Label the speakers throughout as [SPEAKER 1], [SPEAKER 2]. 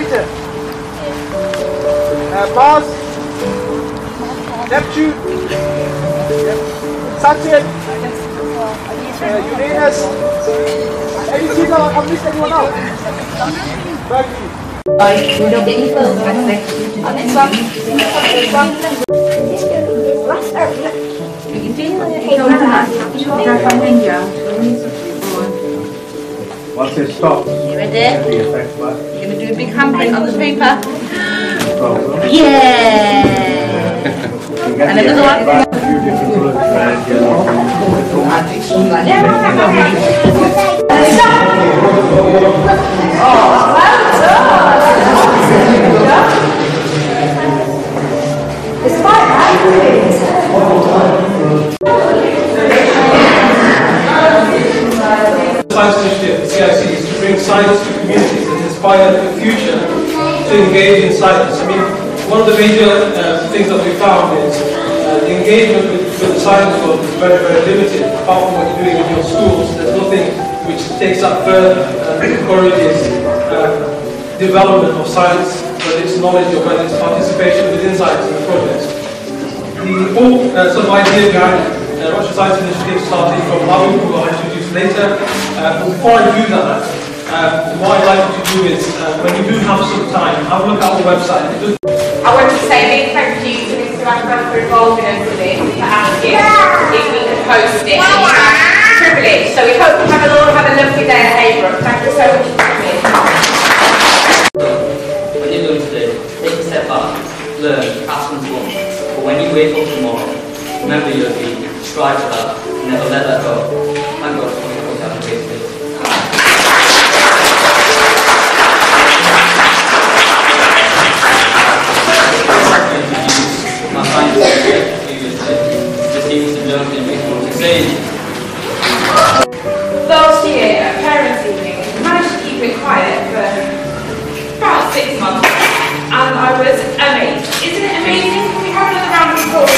[SPEAKER 1] Jupiter. Mars. Neptune. Saturn. Uranus. Anything else? I've missed anyone out? Mercury.
[SPEAKER 2] We don't get any further. On this one. You can feel it.
[SPEAKER 3] Once it stops,
[SPEAKER 2] you ready?
[SPEAKER 3] the effect back.
[SPEAKER 2] You're going to do a big handprint on the paper.
[SPEAKER 3] Problem.
[SPEAKER 2] Yeah! And another one.
[SPEAKER 3] A few different colours, red, yellow.
[SPEAKER 4] Science Initiative C.I.C. is to bring science to communities and inspire the future to engage in science. I mean, one of the major things that we found is the engagement with the science world is very, very limited. Apart from what you're doing in your schools, there's nothing which takes up further and encourages development of science, whether it's knowledge or whether it's participation within science in the projects. The whole sort of idea behind Rochdale Science Initiative started from Labib, who I'll introduce later. But before I do that, what I'd like you to do is, when you do have some time, have a look at the website.
[SPEAKER 5] I want to say a big thank you to Mr. Ashburn for involving us in this, for asking if we could host it. It's a privilege. So we hope you all have a lovely day at Heybrook. Thank you so much for coming.
[SPEAKER 6] When you're doing today, take a step back, learn, ask and want. But when you wake up tomorrow, remember your dream, strive for that, never let that go. Thank God for coming to have a great day. My science previously, the students and young people to say.
[SPEAKER 5] Last year at Parents' Evening, we managed to keep it quiet for about 6 months, and I was amazed. Isn't it amazing? Can we have another round of applause?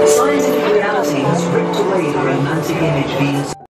[SPEAKER 7] Scientific reality has ripped away the romantic image being